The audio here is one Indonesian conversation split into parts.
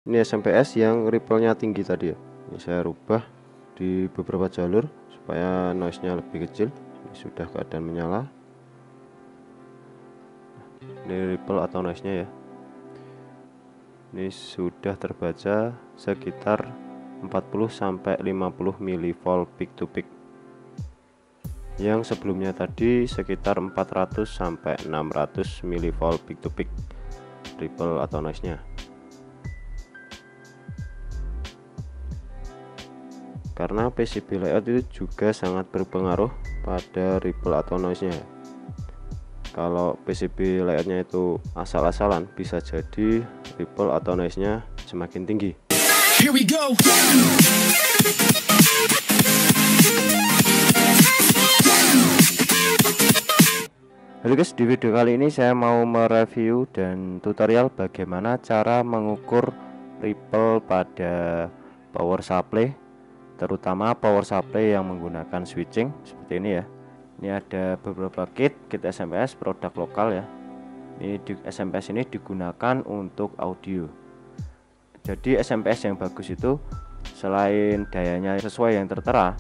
Ini SMPS yang ripple-nya tinggi tadi ya. Ini saya rubah di beberapa jalur supaya noise-nya lebih kecil. Ini sudah keadaan menyala. Ini ripple atau noise-nya ya. Ini sudah terbaca sekitar 40 sampai 50 mV peak to peak. Yang sebelumnya tadi sekitar 400 sampai 600 mV peak to peak ripple atau noise-nya. Karena PCB layout itu juga sangat berpengaruh pada ripple atau noise-nya. Kalau PCB layoutnya itu asal-asalan, bisa jadi ripple atau noise-nya semakin tinggi. Here we go. Halo guys, di video kali ini saya mau mereview dan tutorial bagaimana cara mengukur ripple pada power supply, terutama power supply yang menggunakan switching seperti ini ya. Ini ada beberapa kit SMPS produk lokal ya. Ini SMPS ini digunakan untuk audio. Jadi SMPS yang bagus itu selain dayanya sesuai yang tertera,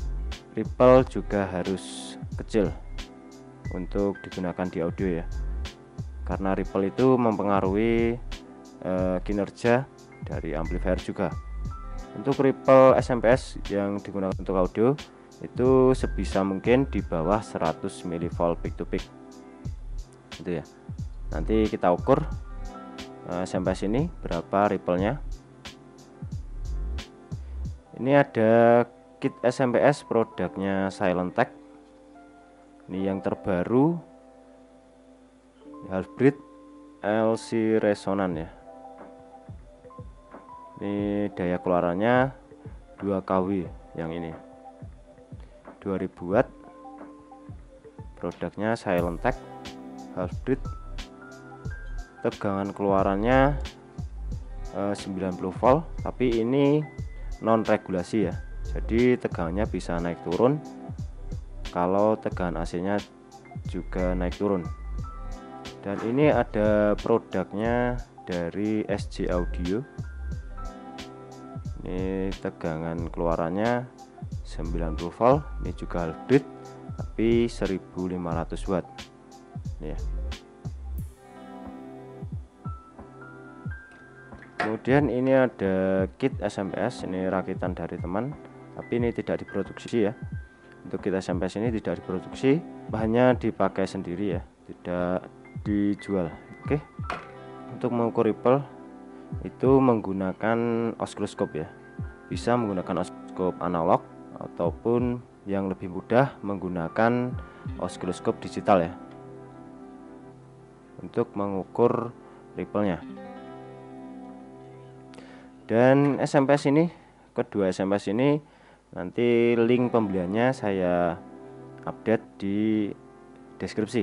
ripple juga harus kecil untuk digunakan di audio ya. Karena ripple itu mempengaruhi kinerja dari amplifier juga. Untuk ripple SMPS yang digunakan untuk audio itu sebisa mungkin di bawah 100 mV peak to peak itu ya. Nanti kita ukur SMPS ini berapa ripple-nya. Ini ada kit SMPS produknya Silentech. Ini yang terbaru, Half-Bridge LC Resonant ya. Ini daya keluarannya 2 kW yang ini 2000 watt, produknya Silentech Half-Bridge. Tegangan keluarannya 90 volt, tapi ini non regulasi ya, jadi tegangannya bisa naik turun. Kalau tegangan AC nya juga naik turun. Dan ini ada produknya dari SG Audio. Ini tegangan keluarannya 90 volt, ini juga Half-Bridge tapi 1500 watt ya. Kemudian ini ada kit SMPS, ini rakitan dari teman, tapi ini tidak diproduksi ya. Untuk kit SMPS ini tidak diproduksi, hanya dipakai sendiri ya, tidak dijual. Oke. Untuk mengukur ripple itu menggunakan osiloskop ya. Bisa menggunakan osiloskop analog ataupun yang lebih mudah menggunakan osiloskop digital ya, untuk mengukur ripple-nya. Dan SMPS ini, kedua SMPS ini nanti link pembeliannya saya update di deskripsi.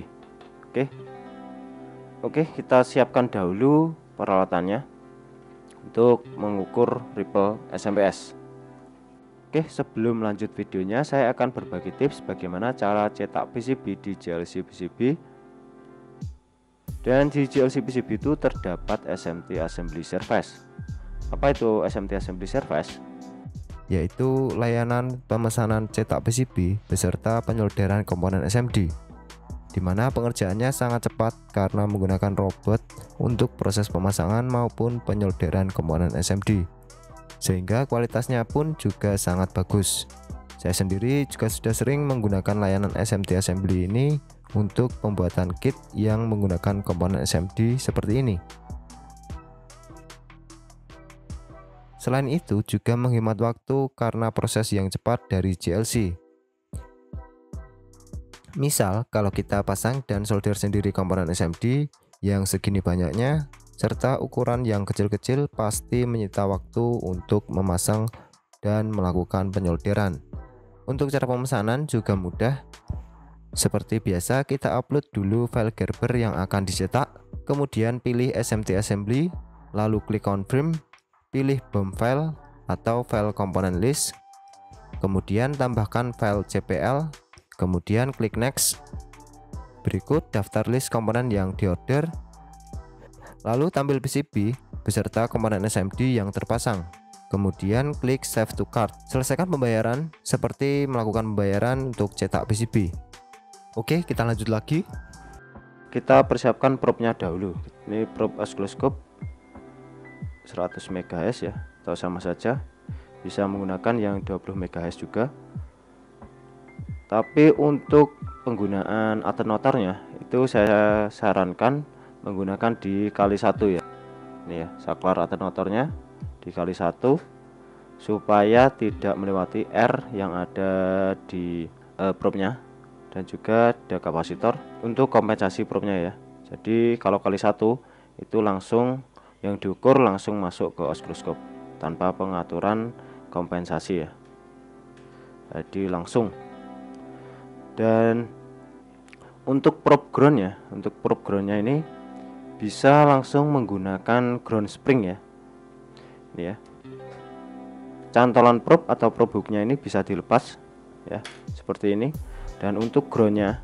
Oke, kita siapkan dahulu peralatannya untuk mengukur ripple SMPS. Oke, sebelum lanjut videonya saya akan berbagi tips bagaimana cara cetak PCB di JLC PCB. Dan di JLC PCB itu terdapat SMT Assembly Service. Apa itu SMT Assembly Service? Yaitu layanan pemesanan cetak PCB beserta penyolderan komponen SMD, di mana pengerjaannya sangat cepat karena menggunakan robot untuk proses pemasangan maupun penyolderan komponen SMD, sehingga kualitasnya pun juga sangat bagus. Saya sendiri juga sudah sering menggunakan layanan SMT Assembly ini untuk pembuatan kit yang menggunakan komponen SMD seperti ini. Selain itu juga menghemat waktu karena proses yang cepat dari JLC. Misal kalau kita pasang dan solder sendiri komponen SMD yang segini banyaknya serta ukuran yang kecil-kecil, pasti menyita waktu untuk memasang dan melakukan penyolderan. Untuk cara pemesanan juga mudah. Seperti biasa, kita upload dulu file Gerber yang akan dicetak, kemudian pilih SMT Assembly, lalu klik confirm, pilih BOM file atau file komponen list, kemudian tambahkan file CPL, kemudian klik next. Berikut daftar list komponen yang diorder, lalu tampil PCB beserta komponen SMD yang terpasang. Kemudian klik Save to Cart. Selesaikan pembayaran seperti melakukan pembayaran untuk cetak PCB. Oke, kita lanjut lagi. Kita persiapkan probe-nya dahulu. Ini probe oscilloscope 100 MHz ya, atau sama saja. Bisa menggunakan yang 20 MHz juga. Tapi untuk penggunaan alternatornya itu saya sarankan menggunakan dikali 1 ya. Ini ya, saklar alternatornya dikali 1 supaya tidak melewati R yang ada di probe-nya, dan juga ada kapasitor untuk kompensasi probe-nya ya. Jadi kalau kali 1 itu langsung yang diukur langsung masuk ke oscilloscope tanpa pengaturan kompensasi ya. Jadi langsung. Dan untuk probe ground ya, untuk probe groundnya ini bisa langsung menggunakan ground spring ya. Ini ya, cantolan probe atau probe hooknya ini bisa dilepas ya, seperti ini. Dan untuk groundnya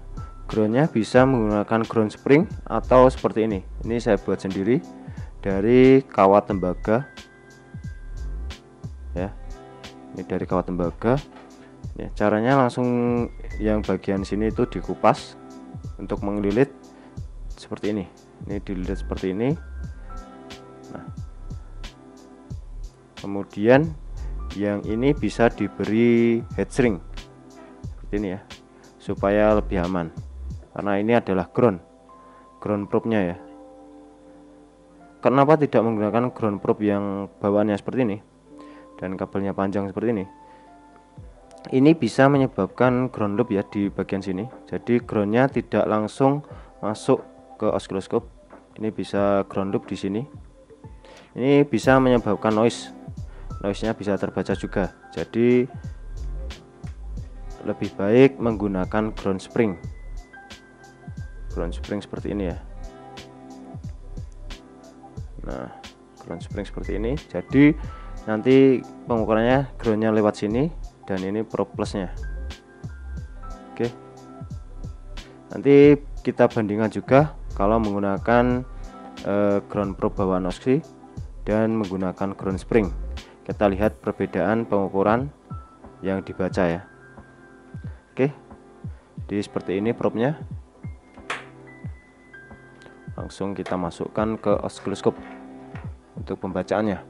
bisa menggunakan ground spring atau seperti ini. Ini saya buat sendiri dari kawat tembaga ya. Ini dari kawat tembaga ya. Caranya langsung yang bagian sini itu dikupas untuk mengelilit seperti ini. Ini dililit seperti ini. Nah, kemudian yang ini bisa diberi head shrink seperti ini ya, supaya lebih aman, karena ini adalah ground probe-nya ya. Kenapa tidak menggunakan ground probe yang bawaannya seperti ini dan kabelnya panjang seperti ini? Ini bisa menyebabkan ground loop ya di bagian sini. Jadi groundnya tidak langsung masuk ke oscilloscope. Ini bisa ground loop di sini. Ini bisa menyebabkan noise-nya bisa terbaca juga. Jadi lebih baik menggunakan ground spring seperti ini ya. Nah, ground spring seperti ini. Jadi nanti pengukurannya groundnya lewat sini dan ini probe plusnya. Oke, nanti kita bandingkan juga kalau menggunakan ground probe bawaan oksi dan menggunakan ground spring. Kita lihat perbedaan pengukuran yang dibaca ya. Oke, jadi seperti ini probe-nya. Langsung kita masukkan ke oscilloscope untuk pembacaannya.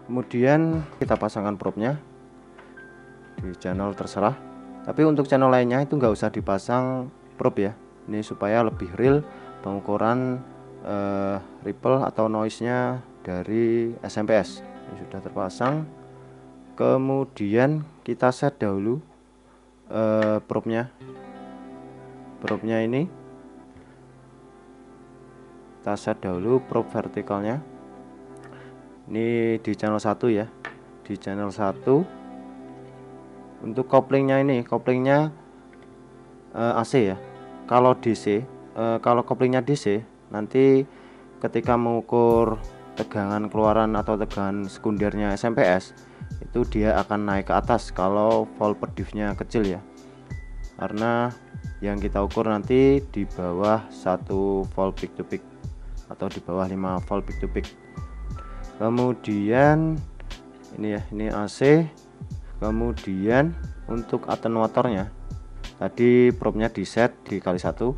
Kemudian kita pasangkan probe-nya di channel terserah. Tapi untuk channel lainnya itu nggak usah dipasang probe ya. Ini supaya lebih real pengukuran ripple atau noise-nya dari SMPS. Ini sudah terpasang. Kemudian kita set dahulu probe-nya. Probe-nya ini kita set dahulu probe vertikalnya. Ini di channel 1 ya. Di channel 1. Untuk couplingnya ini, couplingnya AC ya. Kalau DC, kalau couplingnya DC, nanti ketika mengukur tegangan keluaran atau tegangan sekundernya SMPS, itu dia akan naik ke atas kalau volt per diff-nya kecil ya. Karena yang kita ukur nanti di bawah 1 volt peak to peak atau di bawah 5 volt peak to peak. Kemudian ini ya, ini AC. Kemudian untuk atenuatornya tadi probe-nya di set dikali 1,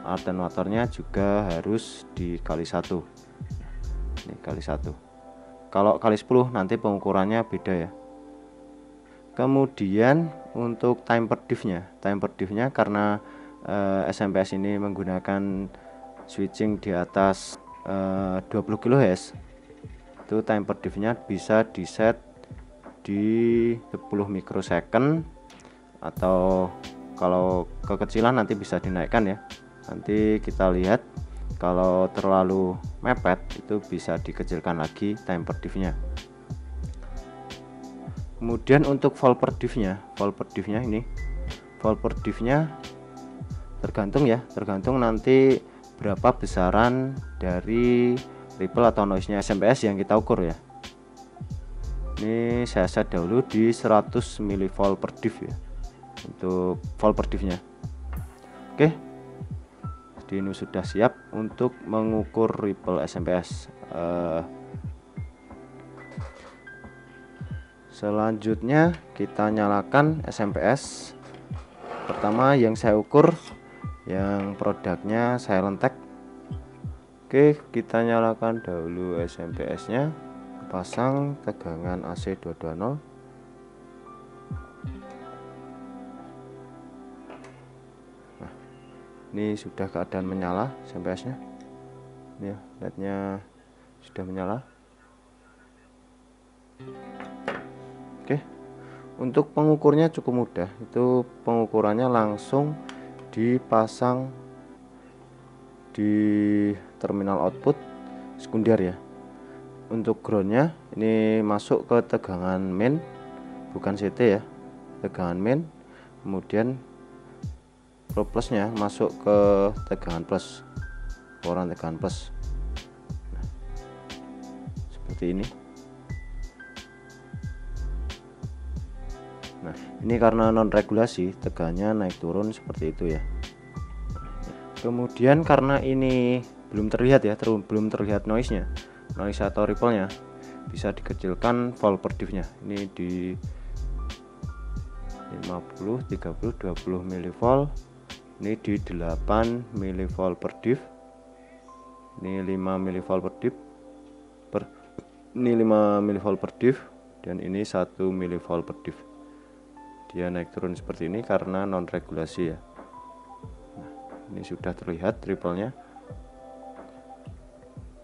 atenuatornya juga harus dikali 1. Ini kali 1. Kalau kali 10 nanti pengukurannya beda ya. Kemudian untuk time per diff-nya karena SMPS ini menggunakan switching di atas 20 kHz, itu time per diff-nya bisa di set di 10 mikrosecond, atau kalau kekecilan nanti bisa dinaikkan ya. Nanti kita lihat kalau terlalu mepet itu bisa dikecilkan lagi time per diff-nya. Kemudian untuk volt per diff-nya ini volt per diff-nya tergantung nanti berapa besaran dari ripple atau noise-nya SMPS yang kita ukur ya. Ini saya set dahulu di 100 mV per diff ya, untuk volt per diff-nya. Oke, Jadi ini sudah siap untuk mengukur ripple SMPS. Selanjutnya kita nyalakan SMPS. Pertama yang saya ukur yang produknya Silentech. Oke, kita nyalakan dahulu SMPS nya, pasang tegangan AC 220. Ini sudah keadaan menyala SMPS nya. Ini ya, lednya sudah menyala. Oke, untuk pengukurnya cukup mudah. Itu pengukurannya langsung dipasang di terminal output sekunder ya. Untuk groundnya ini masuk ke tegangan main, bukan CT ya, tegangan main. Kemudian pro plusnya masuk ke tegangan plus, poran tegangan plus. Nah, seperti ini. Nah, ini karena non regulasi, tegangannya naik turun seperti itu ya. Kemudian karena ini belum terlihat ya, belum terlihat noise atau ripple-nya, bisa dikecilkan volt per diff-nya. Ini di 50, 30, 20 mV. Ini di 8 mV per diff. Ini 5 mV per diff. Ini 5 mV per diff dan ini 1 mV per diff. Dia naik turun seperti ini karena non regulasi ya. Nah, ini sudah terlihat ripple-nya.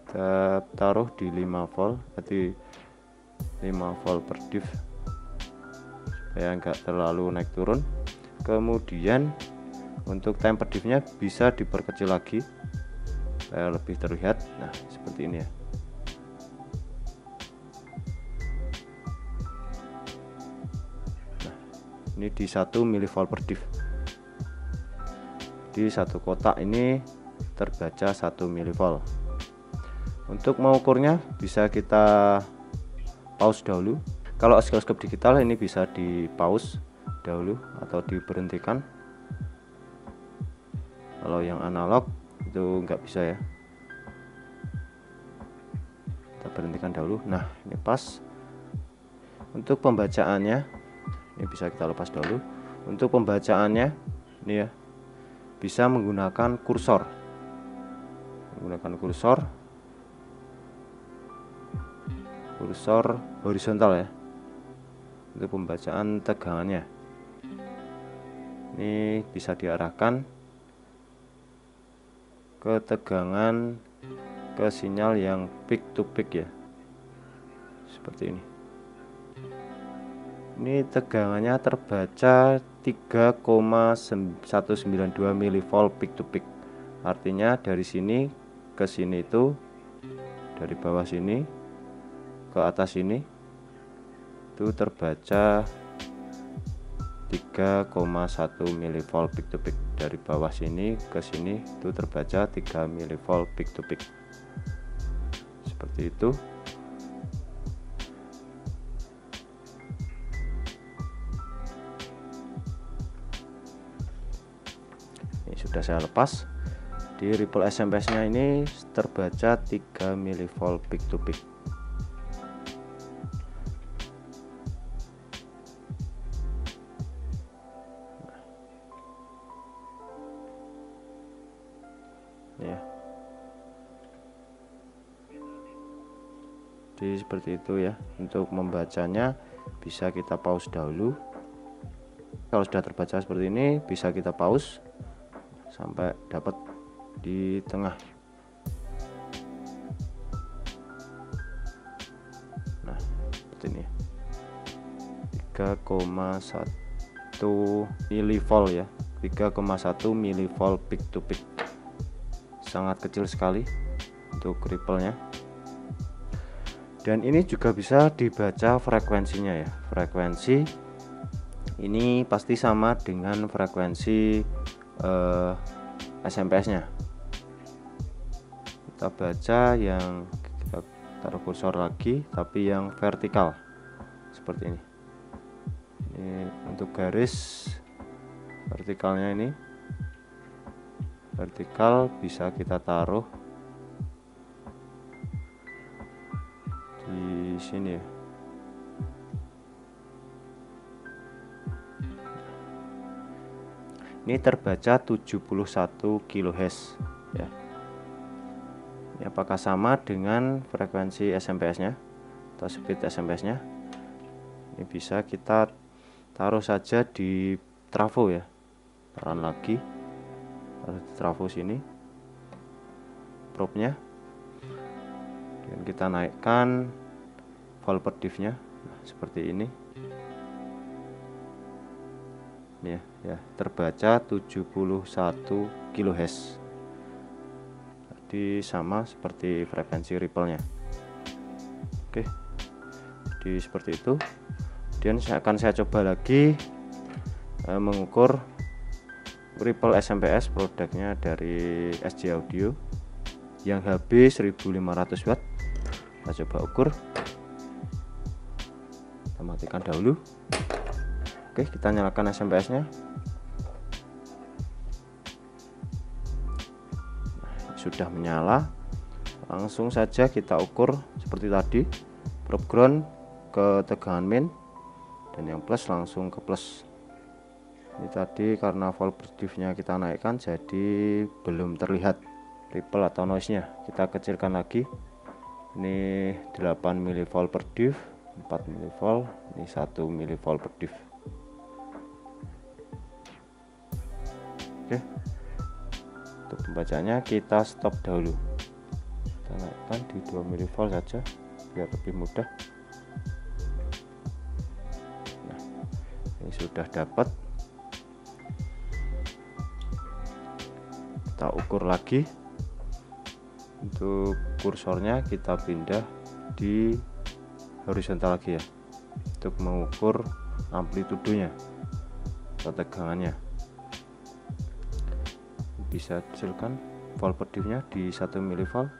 Kita taruh di 5 volt, berarti 5 volt per diff supaya enggak terlalu naik turun. Kemudian untuk time per diff-nya bisa diperkecil lagi supaya lebih terlihat. Nah, seperti ini ya. Nah, ini di 1 mV per diff. Di satu kotak ini terbaca 1 mV. Untuk mengukurnya bisa kita pause dahulu. Kalau oscilloscope digital ini bisa di pause dahulu atau diberhentikan. Kalau yang analog itu nggak bisa ya, kita berhentikan dahulu. Nah, ini pas. Untuk pembacaannya ini bisa kita lepas dahulu. Untuk pembacaannya ini ya, bisa menggunakan kursor, kursor horizontal ya, untuk pembacaan tegangannya. Ini bisa diarahkan ke tegangan, ke sinyal yang peak to peak ya, seperti ini. Ini tegangannya terbaca 3,192 mV peak to peak. Artinya dari sini ke sini itu, dari bawah sini ke atas ini itu terbaca 3,1 mV peak to peak. Dari bawah sini ke sini itu terbaca 3 mV peak to peak. Seperti itu. Ini sudah saya lepas. Di ripple SMPS nya ini terbaca 3 mV peak to peak. Ya, jadi seperti itu ya. Untuk membacanya bisa kita pause dahulu. Kalau sudah terbaca seperti ini bisa kita pause sampai dapat di tengah. Nah, seperti ini 3,1 mV ya, 3,1 mV peak to peak. Sangat kecil sekali untuk ripple-nya. Dan ini juga bisa dibaca frekuensinya ya. Frekuensi ini pasti sama dengan frekuensi SMPS-nya. Kita baca yang, kita taruh kursor lagi tapi yang vertikal seperti ini. Ini untuk garis vertikalnya ini vertikal bisa kita taruh di sini ya. Ini terbaca 71 kHz ya. Ini apakah sama dengan frekuensi SMPS-nya atau speed SMPS-nya? Ini bisa kita taruh saja di trafo ya. Taruh lagi, taruh di trafo sini probe-nya, dan kita naikkan volt per diff-nya. Nah, seperti ini. Ya, terbaca 71 kHz. Jadi sama seperti frekuensi ripple-nya. Oke. Jadi seperti itu. Kemudian saya coba lagi mengukur ripple SMPS produknya dari SJ Audio yang HB 1500 watt. Kita coba ukur. Kita matikan dahulu. Oke, kita nyalakan SMPS-nya. Nah, sudah menyala. Langsung saja kita ukur seperti tadi, probe ground ke tegangan min, dan yang plus langsung ke plus. Ini tadi karena volt per diff-nya kita naikkan, jadi belum terlihat ripple atau noise-nya. Kita kecilkan lagi. Ini 8 mV per diff, 4 mV, ini 1 mV per diff. Oke, untuk pembacanya kita stop dahulu. Kita naikkan di 2 mV saja biar lebih mudah. Nah, ini sudah dapat. Kita ukur lagi. Untuk kursornya kita pindah di horizontal lagi ya, untuk mengukur amplitudenya atau tegangannya. Bisa hasilkan volt per diff-nya di 1 mV. Nah,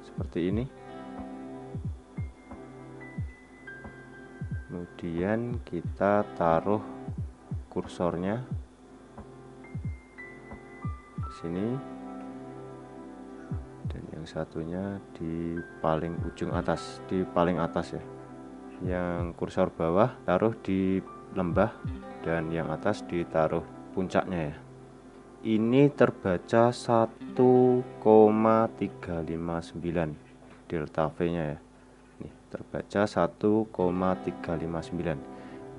seperti ini. Kemudian kita taruh kursornya di sini, dan yang satunya di paling ujung atas, di paling atas ya. Yang kursor bawah taruh di lembah, dan yang atas ditaruh puncaknya ya. Ini terbaca 1,359 delta V nya ya. Ini terbaca 1,359.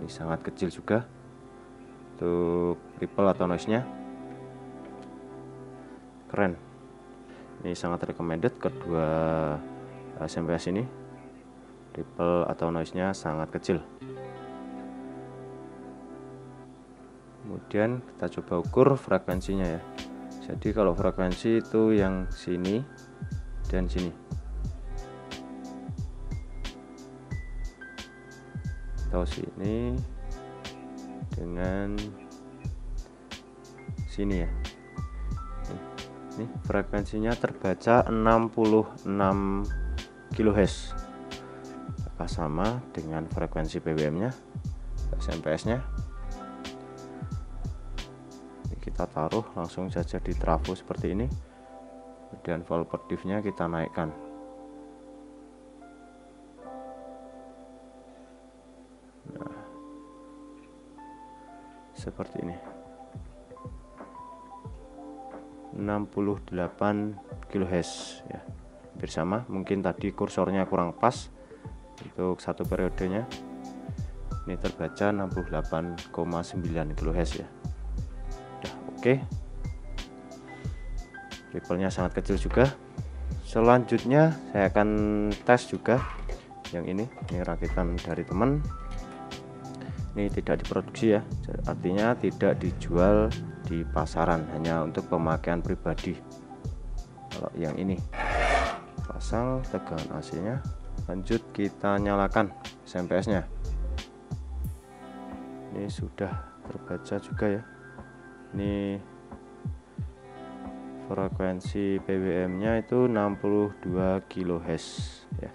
Ini sangat kecil juga untuk ripple atau noise nya. Keren. Ini sangat recommended kedua SMPS ini. Ripple atau noise nya sangat kecil. Kemudian kita coba ukur frekuensinya ya. Jadi kalau frekuensi itu yang sini dan sini. Atau sini dengan sini ya. Ini frekuensinya terbaca 66 kHz. Apakah sama dengan frekuensi PWM-nya, SMPS-nya? Kita taruh langsung saja di trafo seperti ini, dan volt per diff-nya kita naikkan. Nah, seperti ini, 68 kHz ya, hampir sama. Mungkin tadi kursornya kurang pas untuk satu periodenya. Ini terbaca 68,9 kHz ya. Oke, ripple-nya sangat kecil juga. Selanjutnya saya akan tes juga yang ini rakitan dari teman. Ini tidak diproduksi ya, artinya tidak dijual di pasaran, hanya untuk pemakaian pribadi. Kalau yang ini pasang tegangan AC-nya, lanjut kita nyalakan SMPS-nya. Ini sudah terbaca juga ya. Ini frekuensi PWM-nya itu 62 kHz ya.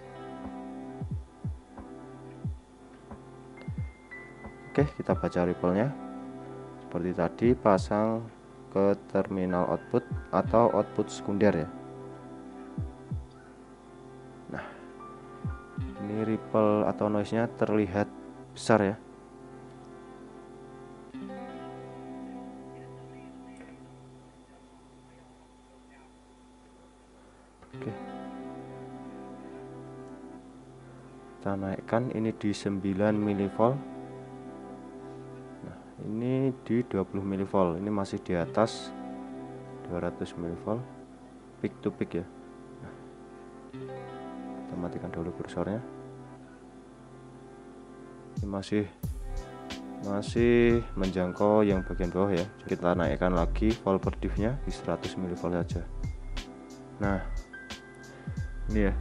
Oke, kita baca ripple-nya. Seperti tadi pasang ke terminal output atau output sekunder ya. Nah, ini ripple atau noise-nya terlihat besar ya. Oke. Kita naikkan ini di 9 mV. Nah, ini di 20 mV. Ini masih di atas 200 mV peak to peak ya. Nah, kita matikan dulu kursornya. Ini masih menjangkau yang bagian bawah ya. Kita naikkan lagi volt per diff-nya di 100 mV saja. Nah, ini ya,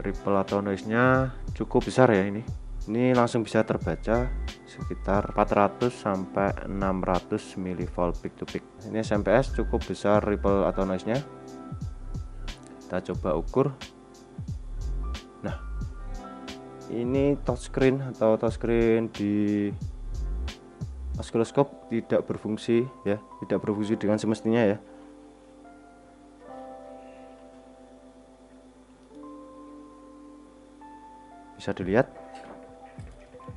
ripple atau noise-nya cukup besar ya ini. Ini langsung bisa terbaca sekitar 400 sampai 600 mV peak to peak. Ini SMPS cukup besar ripple atau noise-nya. Kita coba ukur. Nah, ini touchscreen atau touchscreen di oscilloscope tidak berfungsi ya, tidak berfungsi dengan semestinya ya. Bisa dilihat.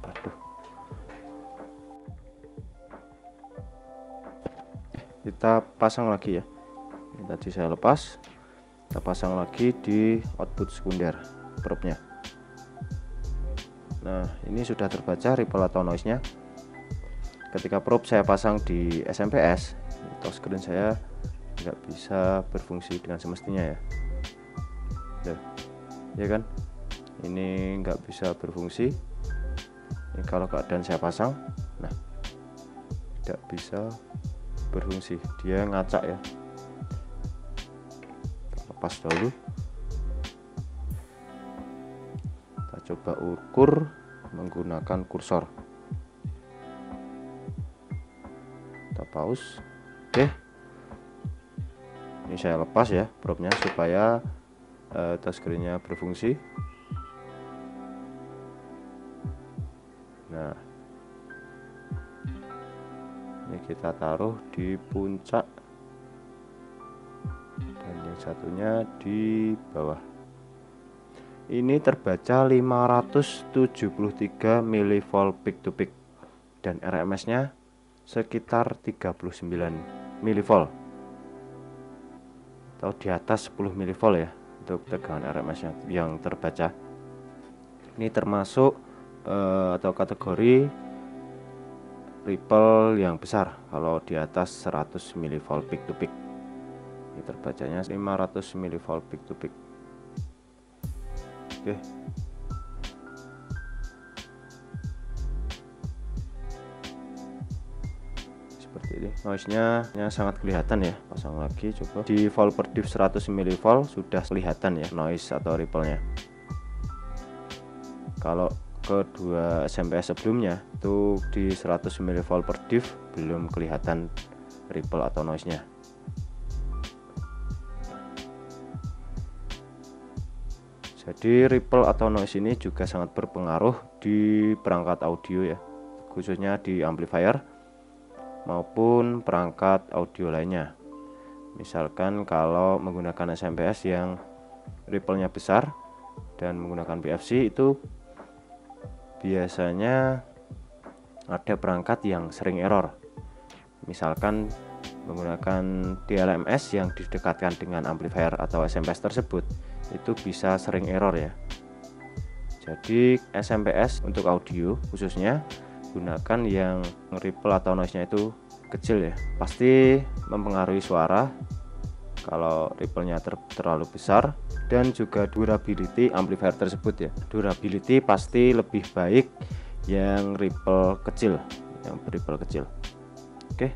Aduh. Kita pasang lagi ya. Ini tadi saya lepas. Kita pasang lagi di output sekunder probe-nya. Nah, ini sudah terbaca ripple atau noise-nya. Ketika probe saya pasang di SMPS, touchscreen saya nggak bisa berfungsi dengan semestinya ya. Loh, ya kan? Ini nggak bisa berfungsi. Ini kalau keadaan saya pasang, nah tidak bisa berfungsi, dia ngacak ya. Lepas dulu. Kita coba ukur menggunakan kursor. Kita pause. Oke, ini saya lepas ya probe-nya supaya touchscreen-nya berfungsi. Nah, ini kita taruh di puncak dan yang satunya di bawah. Ini terbaca 573 mV peak to peak dan RMS-nya sekitar 39 mV atau di atas 10 mV ya untuk tegangan RMS-nya yang terbaca. Ini termasuk atau kategori ripple yang besar kalau di atas 100 mV peak to peak. Ini terbacanya 500 mV peak to peak. Oke. Seperti ini. Noise-nya sangat kelihatan ya. Pasang lagi coba. Di volt per diff 100 mV sudah kelihatan ya noise atau ripple-nya. Kalau kedua SMPS sebelumnya itu di 100 mV per diff belum kelihatan ripple atau noise-nya. Jadi ripple atau noise ini juga sangat berpengaruh di perangkat audio ya, khususnya di amplifier maupun perangkat audio lainnya. Misalkan kalau menggunakan SMPS yang ripple-nya besar dan menggunakan BFC, itu biasanya ada perangkat yang sering error. Misalkan menggunakan DLMS yang didekatkan dengan amplifier atau SMPS tersebut, itu bisa sering error ya. Jadi SMPS untuk audio khususnya gunakan yang ripple atau noise-nya itu kecil ya. Pasti mempengaruhi suara kalau ripple-nya terlalu besar, dan juga durability amplifier tersebut ya. Durability pasti lebih baik yang ripple kecil, yang berripple kecil. Oke.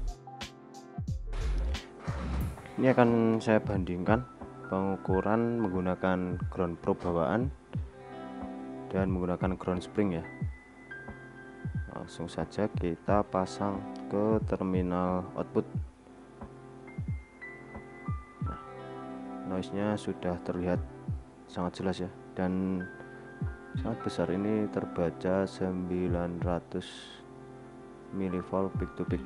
Ini akan saya bandingkan pengukuran menggunakan ground probe bawaan dan menggunakan ground spring ya. Langsung saja kita pasang ke terminal output. Noise-nya sudah terlihat sangat jelas ya, dan sangat besar. Ini terbaca 900 mV peak to peak.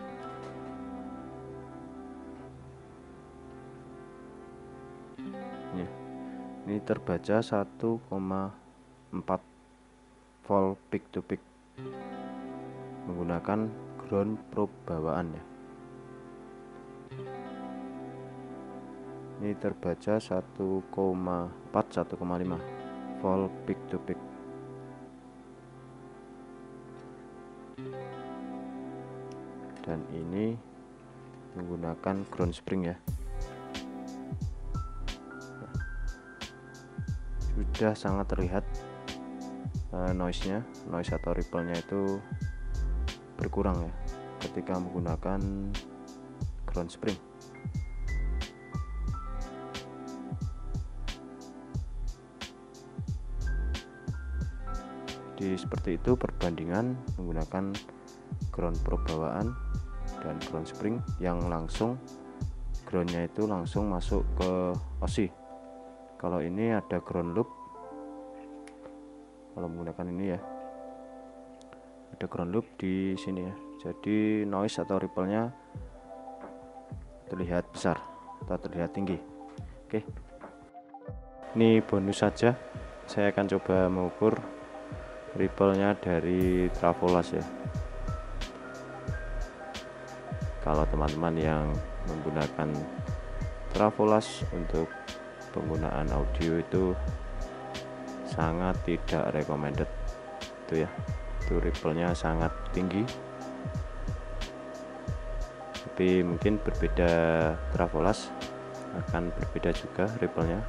Ini terbaca 1,4 volt peak to peak menggunakan ground probe bawaan ya. Ini terbaca 1,5 volt peak to peak. Dan ini menggunakan ground spring ya. Sudah sangat terlihat noise atau ripple-nya itu berkurang ya ketika menggunakan ground spring. Jadi seperti itu perbandingan menggunakan ground probe bawaan dan ground spring yang langsung groundnya itu langsung masuk ke OSI. Kalau ini ada ground loop, kalau menggunakan ini ya ada ground loop di sini ya, jadi noise atau ripple-nya terlihat besar atau terlihat tinggi. Oke, ini bonus saja, saya akan coba mengukur ripple-nya dari Travolas ya. Kalau teman-teman yang menggunakan Travolas untuk penggunaan audio itu sangat tidak recommended itu ya, itu ripple-nya sangat tinggi. Tapi mungkin berbeda, Travolas akan berbeda juga ripple-nya.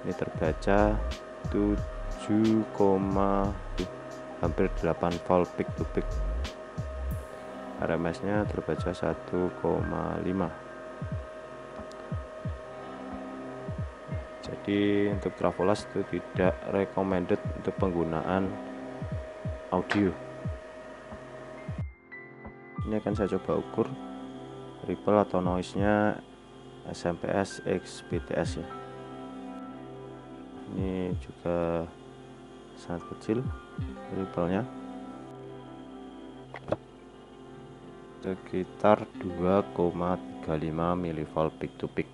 Ini terbaca 7, hampir 8 volt peak to peak. RMS nya terbaca 1,5. Jadi untuk Travolas itu tidak recommended untuk penggunaan audio. Ini akan saya coba ukur ripple atau noise nya SMPS X BTS ya. Ini juga sangat kecil ripple-nya, sekitar 2,35 mV peak to peak.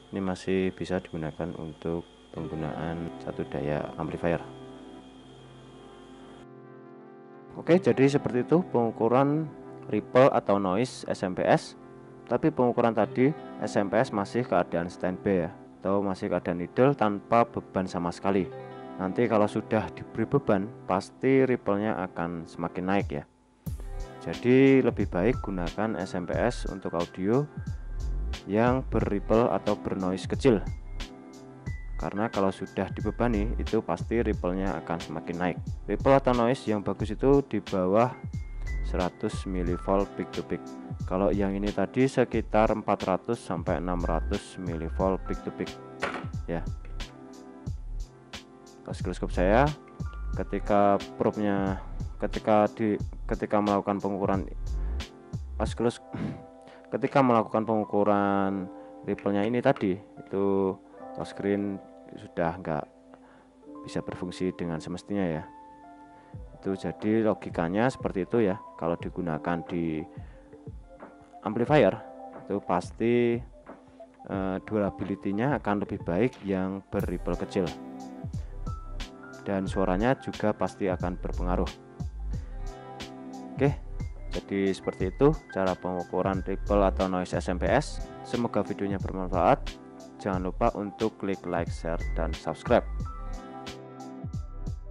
Ini masih bisa digunakan untuk penggunaan satu daya amplifier. Oke, jadi seperti itu pengukuran ripple atau noise SMPS. Tapi pengukuran tadi SMPS masih keadaan standby ya, atau masih keadaan idle tanpa beban sama sekali. Nanti kalau sudah diberi beban, pasti ripple-nya akan semakin naik ya. Jadi lebih baik gunakan SMPS untuk audio yang berripple atau bernoise kecil. Karena kalau sudah dibebani itu pasti ripple-nya akan semakin naik. Ripple atau noise yang bagus itu di bawah 100 mV peak to peak. Kalau yang ini tadi sekitar 400 sampai 600 mV peak to peak ya. Oscilloscope saya ketika probe-nya ketika melakukan pengukuran ketika melakukan pengukuran ripple-nya ini tadi, itu touchscreen sudah nggak bisa berfungsi dengan semestinya ya. Itu jadi logikanya seperti itu ya. Kalau digunakan di amplifier itu pasti durability-nya akan lebih baik yang berripple kecil, dan suaranya juga pasti akan berpengaruh. Oke, jadi seperti itu cara pengukuran ripple atau noise SMPS. Semoga videonya bermanfaat. Jangan lupa untuk klik like, share, dan subscribe.